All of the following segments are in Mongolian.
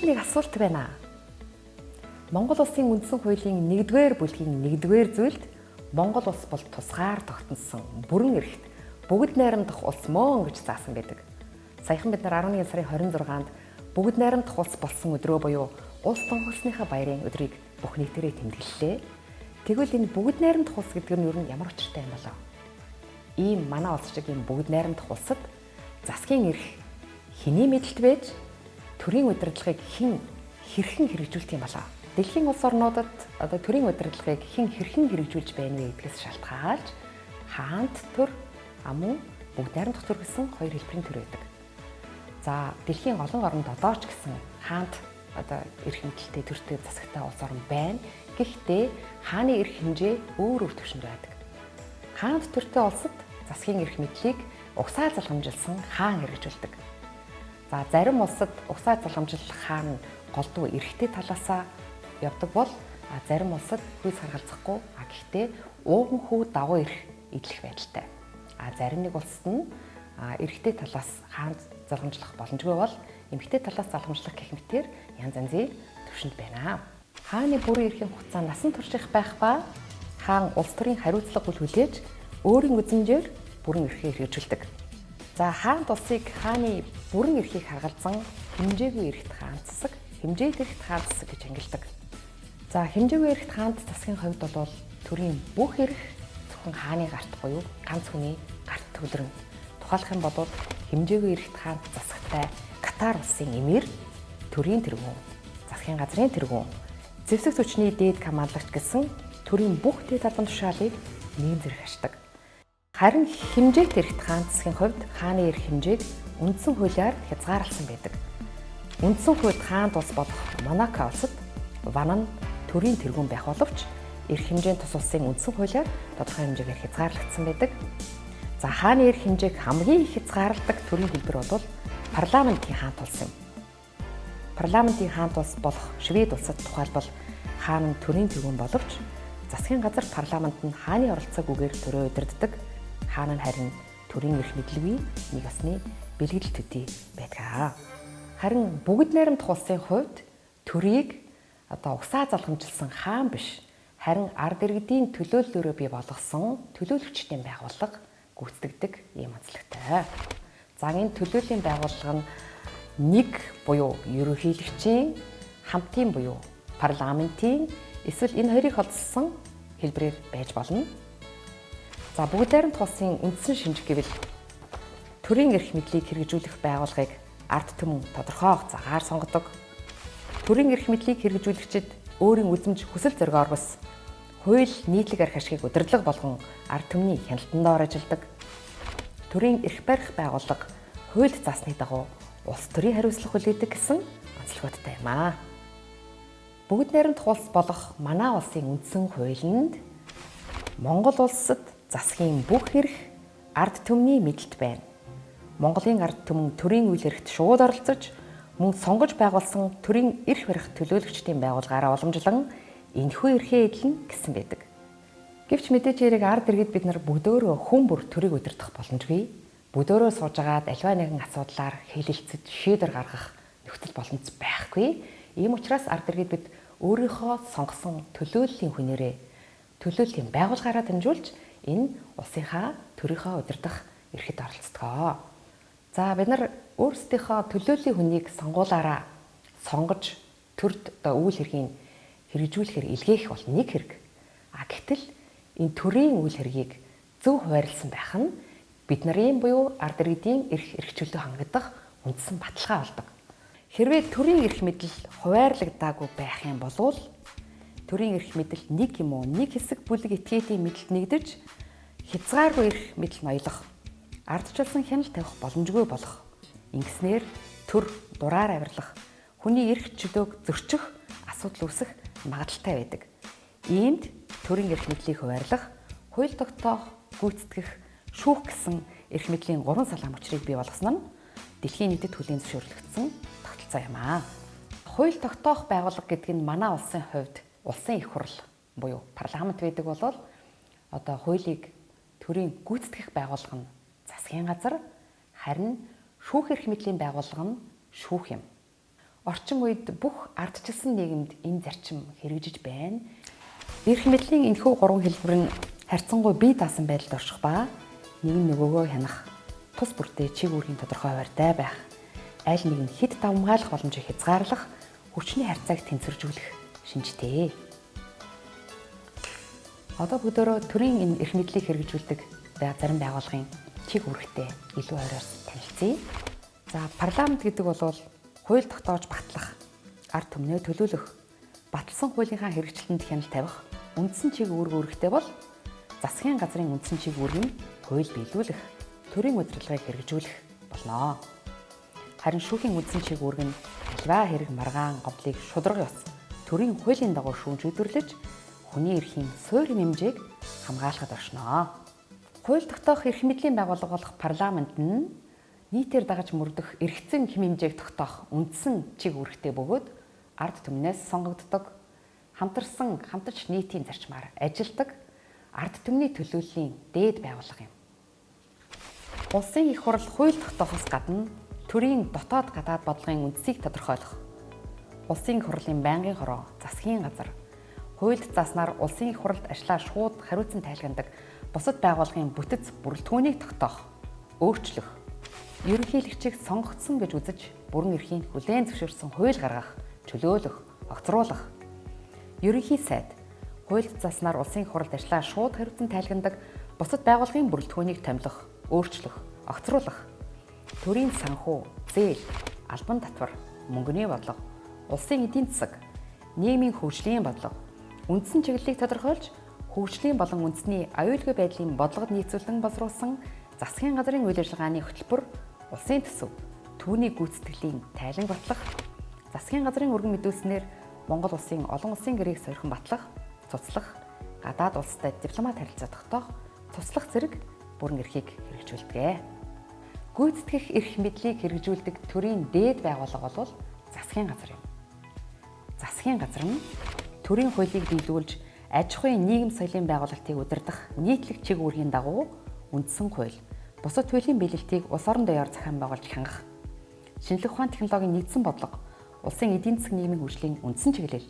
нэг асуулт байна. Монгол Улсын үндсэн хуулийн 1-р бүлгийн 1-р зүйлд Монгол улс бол тусгаар тогтносон бүрэн эрхт бүгд найрамдах улс мөн гэж заасан байдаг. Саяхан бид нар 11 сарын 26-нд бүгд найрамдах улс болсон өдрөө буюу улс тунхагласныхаа баярын өдрийг бүх нийтээрээ тэмдэглэлээ. Тэгвэл энэ бүгд найрамдах улс гэдэг нь юу н ямар учиртай юм болоо? Ийм манай улс шиг ийм бүгд найрамдах улсад засгийн эрх хэний мэдэлд байж төрийн удирдлагыг хэн хэрхэн хэрэгжүүлдэг юм болоо? Дэлхийн улс орнуудад одоо төрийн удирдлагыг хэн хэрхэн хэрэгжүүлж байна вэ гэдгээс шалтгаалж хаант төр амун бүгд найрамдах төр гэсэн хоёр хэлбэрийн төр байдаг. За дэлхийн олон оронд одоо ч гэсэн хаант одоо эрх мэдэлтэй төртэй засагтай улс орн байна. Гэхдээ хааны эрх хэмжээ өөр өөр түвшинд байдаг. Хаант төртэй улсад засгийн эрх мэдлийг угсаа залгамжилсан хаан хэрэгжүүлдэг. За зарим улсад угсаа залгамжлах хаан голдуу эрхтэй талаасаа явдаг бол зарим улсад хүйс харгалзахгүй гэхдээ ууган хүү давуу эрх идэх байдалтай. Зарим нэг улсад нь эрхтэй талаас хаан залгамжлах боломжгүй бол эмхтэй талаас залгамжлах гэх мэтээр янз янзын төвшөнд байна. Хааны бүрэн эрхийн хугацаа насан турших байх ба хаан улс төрийн хариуцлага үл хүлээж өөрийн үзмжээр бүрэн эрхээ хэрэгжүүлдэг. За хаант улсыг хааны бүрэн эрхийг харгалзан хэмжээгүй эрхт хаан засаг, хэмжээт эрхт хаан засаг гэж ангилдаг. За хэмжээгүй эрхт хаант засгийн хувьд бол төрийн бүх эрх зөвхөн хааны гарт буюу ганц хүний гарт төвлөрнө. Тухайлх юм бол хэмжээгүй эрхт хаант засагтай Катар улсын эмир, төрийн тэргүүн, засгийн газрын тэргүүн, зэвсэг зүчний дээд командлагч гэсэн төрийн бүх дээд албан тушаалыг нийгэм зэрэг хашдаг. Харин хэмжээт эрхт хаант засгийн хувьд хааны эрх хэмжээг үндсэн хуулиар хязгаарласан байдаг. Үндсэн хуульд хаант улс болох Монако улсад ван нь төрийн тэргүүн байх боловч эрх хэмжээний тус улсын үндсэн хуулиар тодорхой хэмжээгээр хязгаарлагдсан байдаг. За хааны эрх хэмжээг хамгийн их хязгаарладаг төрийн хэлбэр бол парламентын хаант улс юм. Парламентын хаант улс болох Швед улсад тухайлбал хаан нь төрийн тэргүүн боловч засгийн газар парламент нь хааны оролцоогүйгээр төрөө удирддаг. Хаан нь харин төрийн эрх мэдлгүй нэг осны бэлгэл төдий байдаг. Харин бүгд найрамдах улсын хувьд төрийг одоо угсаа залгамжилсан хаан биш харин ард иргэдийн төлөөллөөрөө бий болгосон төлөөлөгчдийн байгууллага гүйцэтгэдэг ийм онцлогтой. За энэ төлөөллийн байгууллага нь нэг буюу ерөнхийлөгчийн, хамтын буюу парламентын эсвэл энэ хоёрыг холбосон хэлбэрээр байж болно. За бүгд найрамдах улсын үндсэн шинж гэвэл төрийн эрх мэдлийг хэрэгжүүлэх байгууллагыг ард түмэн тодорхой хугацаагаар сонгодог. Төрийн эрх мэдлийг хэрэгжүүлэгчид өөрийн үзмж хүсэл зоригооргос хууль нийтлэг арх ашгийг удирдлага болгон ард түмний хяналтандаа ажилладаг. Төрийн эрх барих байгууллага хуульд заасны дагуу улс төрийн хариуцлага хүлээдэг гэсэн онцлогтой юм аа. Бүгд найрамдах улс болох манай улсын үндсэн хуулинд Монгол улсад засгийн бүх эрх ард түмний мэдэлд байна. Монголын ард түмэн төрийн үйл хэрэгт шууд оролцож мөн сонгож байгуулсан төрийн эрх барих төлөөлөгчдийн байгууллагаараа уламжлан энэхүү эрхээ эдлэн гэсэн байдаг. Гэвч мэдээж хэрэг ард иргэд бид нар бүгдөө хүн бүр төрийг удирдах боломжгүй. Бүгдөө суужгаад аливаа нэгэн асуудлаар хэлэлцэж шийдвэр гаргах нөхцөл боломж байхгүй. Ийм учраас ард иргэд бид өөрийнхөө сонгосон төлөөллийн хүнээрээ төлөөллийн байгууллагаараа дамжуулж энэ улсынхаа төрийнхөө удирдах эрхэд оролцдог. За бид нар өөрсдийнхөө төлөөллийн хүнийг сонгуулаараа сонгож төрд одоо үйл хэргийг хэрэгжүүлэхээр илгээх бол нэг хэрэг. Гэтэл энэ төрийн үйл хэргийг зөв хуваарлсан байх нь бид нарын буюу ард иргэдийн эрх эрхчлөлтөд хангагдах үндсэн баталгаа болдог. Хэрвээ төрийн эрх мэдэл хуваарлагдаагүй байх юм бол төрийн эрх мэдэл нэг юм уу нэг хэсэг бүлэг этгээдийн мэдэлд нэгдэж хязгааргүй эрх мэдэл ноёлох, ардчилсан хяналт тавих боломжгүй болох. Ингэснээр төр дураар авирлах, хүний эрх чөлөөг зөрчих асуудал үүсэх магадaltaй байдаг. Иймд төрийн эрх мэдлийг хуваарлах, хууль тогтоох, гүйцэтгэх, шүүх гэсэн эрх мэдлийн 3 салаам учрыг бий болгосон нь дэлхийн нийтэд хүлээн зөвшөөрлөгдсөн тогтолцоо юм аа. Хууль тогтоох байгууллага гэдэг нь манай улсын хувьд улсын их хурл буюу парламент байдаг бол одоо хуулийг төрийн гүйцэтгэх байгууллага нь засгийн газар, харин шүүх эрх мэдлийн байгууллага нь шүүх юм. Орчин үед бүх ардчилсан нийгэмд энэ зарчим хэрэгжиж байна. Эрх мэдлийн энэхүү гурван хэлбэр нь харьцангуй бие даасан байдалд орших ба нэг нь нөгөөгөө хянах, тус бүртээ чиг үүргийн тодорхой барьтай байх, аль нэг нь хэд давмгаалах боломжийг хязгаарлах, хүчний харьцааг тэнцвэржүүлэх шинжтэй. Одоо бүгдөө төрийн энэ эрх мэдлийг хэрэгжүүлдэг зарим байгууллагын чиг үүрэгтэй илүү ойроос танилцъя. За парламент гэдэг бол хууль тогтоож батлах, ард түмнээ төлөөлөх, баталсан хуулийнхаа хэрэгжилтэнд хяналт тавих үндсэн чиг үүрэгтэй бол засгийн газрын үндсэн чиг үүрэг нь хууль биелүүлэх, төрийн удирдлагыг хэрэгжүүлэх болно. Харин шүүхийн үндсэн чиг үүрэг нь альва хэрэг маргаан гомдлыг шударга ёс төрийн хуулийн дагуу шүүмж өдөрлөж хүний эрхийн суурь нэмжээг хамгаалахад оршино. Хууль тогтоох эрх мэдлийн байгууллага болох парламент нь нийтээр дагаж мөрдөх эрхцэн хэм хэмжээг тогтоох үндсэн чиг үүрэгтэй бөгөөд ард түмнээс сонгогддог, хамтарч нийтийн зарчмаар ажилдаг ард түмний төлөөллийн дээд байгууллага юм. Улсын их хурл хууль тогтоохоос гадна төрийн дотоод гадаад бодлогын үндсийг тодорхойлох, улсын их хурлын байнгын хороо, засгийн газар, хуульд зааснаар улсын их хурлд ажлаа шууд хариуцсан тайлганадаг бусад байгууллагын бүтэц бүрэлдэхүүнийг тогтоох, өөрчлөх, ерөнхийлөгчийг сонгогдсон гэж үзэж бүрэн эрхийн хүлээн зөвшөөрсөн хууль гаргах, чөлөөлөх, огцруулах, ерөнхий сайд, хуульд зааснаар улсын их хурлд ажлаа шууд хариуцсан тайлганадаг бусад байгууллагын бүрэлдэхүүнийг томилох, өөрчлөх, огцруулах, төрийн санхүү, зээл, албан татвар, мөнгөний бодлого, улсын эдийн засаг, нийгмийн хөгжлийн бодлого, үндсэн чиглэлийг тодорхойлж хөгжлийн болон үндэсний аюулгүй байдлын бодлогод нийцүүлэн боловсруулсан засгийн газрын үйл ажиллагааны хөтөлбөр, улсын төсөв, түүний гүйцэтгэлийн тайлан батлах, засгийн газрын өргөн мэдүүлснээр Монгол улсын олон улсын гэрээг сойрхон батлах, цуцлах, гадаад улстай дипломат харилцаа тогтоох, туслах зэрэг бүрэн эрхийг хэрэгжүүлдэг. Гүйцэтгэх эрх мэдлийг хэрэгжүүлдэг төрийн дээд байгууллага бол засгийн газар юм. Засгийн газар нь төрийн хуулийг биелүүлж аж ахуйн нийгэм соёлын байгуулалтыг удирдах нийтлэг чиг үүргийн дагуу үндсэн хууль, бусад хуулийн биелэлтийг улс орон даяар захиан байгуулж хангах, шинжлэх ухааны технологийн нэгдсэн бодлого, улсын эдийн засгийн нийгмийн хөгжлийн үндсэн чиглэл,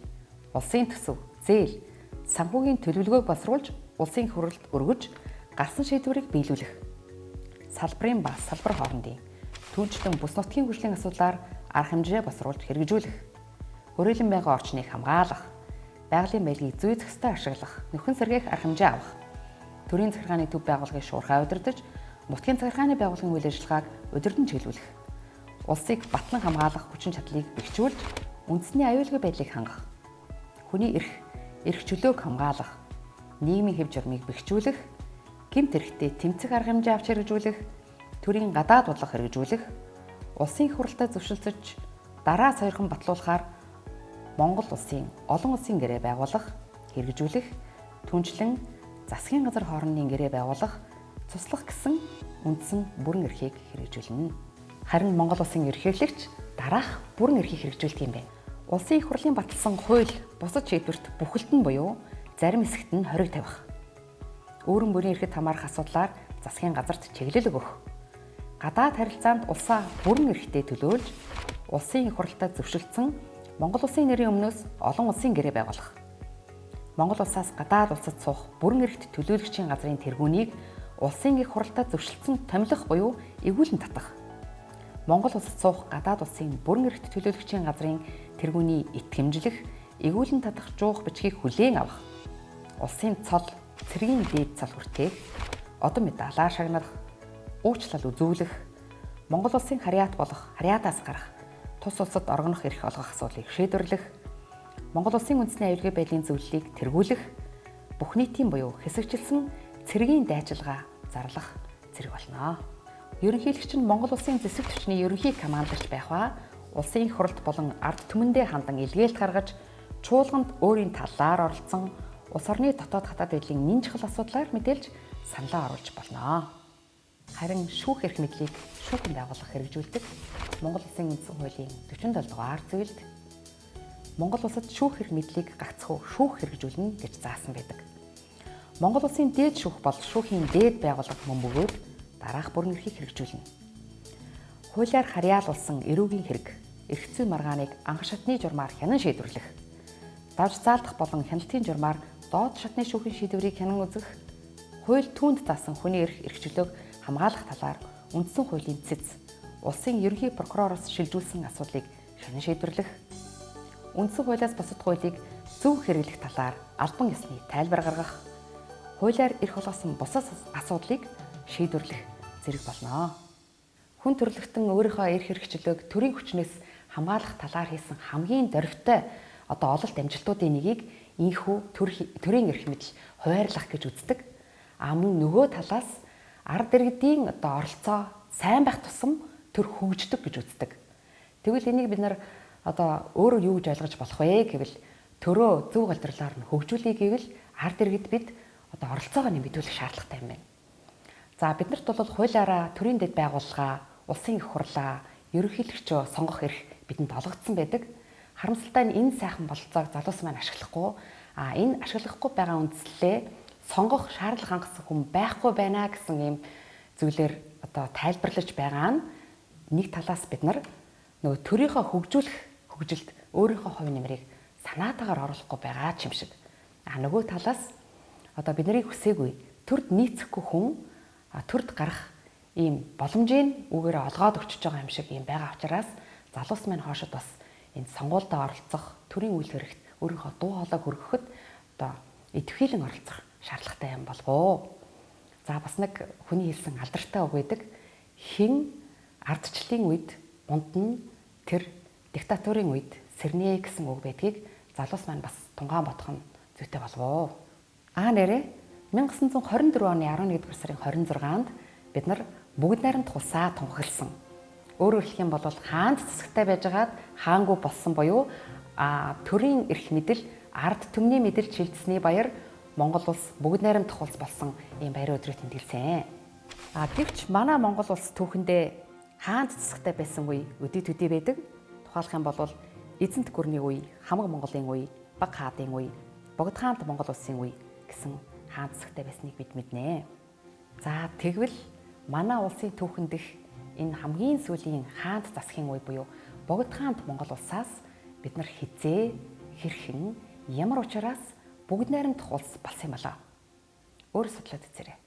улсын төсөв, зээл, санхүүгийн төлөвлөгөөг боловсруулж улсын их хурлд өргөж гарсан шийдвэрийг биелүүлэх, салбарын ба салбар хоорондын түүнчлэн бүс нутгийн хөгжлийн асуудлаар арга хэмжээ боловсруулж хэрэгжүүлэх, хүрээлэн байгаа орчныг хамгаалах, байгалийн байлгийг зүй зохистой ашиглах, нөхөн сэргээх арга хэмжээ авах, төрийн захиргааны төв байгууллагыг шуурхай удирдах, нутгийн захиргааны байгууллагын үйл ажиллагааг удирдан чиглүүлэх, улсыг батлан хамгаалах хүчин чадлыг бэхжүүлж, үндэсний аюулгүй байдлыг хангах, хүний эрх чөлөөг хамгаалах, нийгмийн хэв журмыг бэхжүүлэх, гэмт хэрэгтээ тэмцэх арга хэмжээ авч хэрэгжүүлэх, төрийн гадаад бодлого хэрэгжүүлэх, улсын их хурлтай зөвшөлдөж дараа сойрхон батлуулахаар Монгол улсын олон улсын гэрээ байгуулах, хэрэгжүүлэх, түнчлэн засгийн газар хоорондын гэрээ байгуулах, цуслах гэсэн үндсэн бүрэн эрхийг хэрэгжүүлнэ. Харин Монгол улсын ерөнхийлөгч дараах бүрэн эрхийг хэрэгжүүлдэг юм байна. Улсын их хурлын баталсан хууль бусад шийдвэрт бүхэлд нь буюу зарим хэсэгт нь хориг тавих. Өөрийн бүрийн эрхэд хамаарах асуудлаар засгийн газарт чиглэл өгөх. Гадаад харилцаанд улсаа бүрэн эрхтэй төлөөлж, улсын их хурлтай зөвшөлдсөн Монгол улсын нэрийн өмнөөс олон улсын гэрээ байгуулах. Монгол улсаас гадаад улсад суух бүрэн эрхт төлөөлөгчийн газрын тэргүүнийг улсын их хурлтай зөвшөлдсөн томилох буюу эгүүлэн татах. Монгол улсад суух гадаад улсын бүрэн эрхт төлөөлөгчийн газрын тэргүүний итгэмжлэх, эгүүлэн татах жуух бичгийг хүлээн авах. Улсын цол, цэргийн дээд цол хүртээх, одон медалаар шагнах, уучлал үзүүлэх, Монгол улсын харьяат болох харьяатаас гарах, тус улсад оргонох эрх олгох асуудлыг шийдвэрлэх, Монгол улсын үндэсний аюулгүй байдлын зөвлөлийг тэргүүлэх, бүх нийтийн буюу хэсэгчилсэн цэргийн дайчилгаа зарлах зэрэг болно. Ерөнхийлөгч нь Монгол улсын зэвсэг түвшний ерөнхий командлагч байх ба улсын их хурлд болон ард түмэндээ хандан илгээлт гаргаж, чуулганд өөрийн талаар оролцсон улс орны дотоод хатаад байдлын нэн чухал асуудлаар мэдээлж саналаа оруулж болно. Харин шүүх эрх мэдлийг шүүхэн байгууллага хэрэгжүүлдэг Монгол Улсын үндсэн хуулийн 47 дугаар зүйлд Монгол улсад шүүх эрх мэдлийг гагцхүү шүүх хэрэгжүүлнэ гэж заасан байдаг. Монгол улсын дээд шүүх бол шүүхийн дээд байгууллага мөн бөгөөд дараах бүрэн эрхийг хэрэгжүүлнэ. Хуулиар харьяалуулсан эрүүгийн хэрэг, эрх зүйн маргааныг анх шатны журмаар хянан шийдвэрлэх. Давж заалдах болон хяналтын журмаар доод шатны шүүхийн шийдвэрийг хянан үзэх. Хууль түүнд заасан хүний эрх чөлөөг хамгаалах талаар үндсэн хуулийн цэц, улсын ерөнхий прокуророос шилжүүлсэн асуудлыг хянан шийдвэрлэх. Үндсэн хуулиас бусад хуулийг зөв хэрэглэх талаар албан ёсны тайлбар гаргах. Хуулиар эрх олгосон бусад асуудлыг шийдвэрлэх зэрэг болно. Хүн төрөлхтөн өөрийнхөө эрх хэрэгчлөөг төрийн хүчнээс хамгаалах талаар хийсэн хамгийн дөрвтэй ололт амжилтуудын нэгийг инхүү төрийн эрх мэдэл хуваарлах гэж үздэг. Мөн нөгөө талаас ард иргэдийн оролцоо сайн байх тусам төр хөгждөг гэж үздэг. Тэгвэл энийг бид нар өөрөө юу гэж ойлгож болох вэ гэвэл төрөө зөв голдролоор нь хөгжүүлэе гэвэл ард иргэд бид оролцоогоо нэмэгдүүлэх шаардлагатай юм байна. За биднэрт бол хуулиараа төрийн дэд байгууллага, улсын их хурлаа, ерөнхийлөгчөө сонгох эрх бидэнд олгогдсон байдаг. Харамсалтай нь энэ сайхан бололцоог залуус маань ашиглахгүй, энэ ашиглахгүй байгаа үндслээ сонгох шаардлага хангасан хүн байхгүй байна гэсэн ийм зүйлээр тайлбарлаж байгаа нь нэг талаас бид нар нөгөө төрийнхөө хөгжилд өөрийнхөө хувь нэмрийг санаатаагаар оруулахгүй байгаа ч юм шиг. Нөгөө талаас бид нарыг хүсээгүй төрд нийцэхгүй хүн төрд гарах ийм боломжийг үгээр олгоод өгчөж байгаа юм шиг юм байгаа учраас залуус маань хоошод бас энэ сонгуульдаа оролцох, төрийн үйл хэрэгт өөрийнхөө дуу хоолойг хөргөхөд идэвхжүүлэн оролцох шаардлагатай юм болов. За бас нэг хүний хэлсэн алдартай үг байдаг. Хэн ардчлалын үед ундна тэр диктатурын үед сэрнэ гэсэн үг байдгийг залуус маань бас тунгаан бодох нь зүйтэй болов. Нэрээ 1924 оны 11-р сарын 26-нд бид нар бүгд найрамд хусаа тунхагласан. Өөрөөр хэлэх юм бол хаанд засагтай байжгаад хаангүй болсон буюу төрийн эрх мэдэл, ард түмний мэдэл шилжсэний баяр Монгол улс бүгд найрамд улс болсон ийм баярын өдрийг тэмдэглэсэн. Гэвч манай Монгол улс түүхэндээ хаанд засагтай байсан үе өдий төдий байдаг. Тухайлх юм бол эзэнт гүрний үе, хамаг Монголын үе, баг хаадын үе, богд хаант Монгол улсын үе гэсэн хаанд засагтай байсныг бид мэднэ. За тэгвэл манай улсын түүхэн дэх энэ хамгийн сүүлийн хаанд засгийн үе буюу богд хаант Монгол улсаас бид нар хизээ, хэрхэн, ямар учраас бүгд найрамдах улс болсон юм болоо. Өөр судлаад үзээрэй.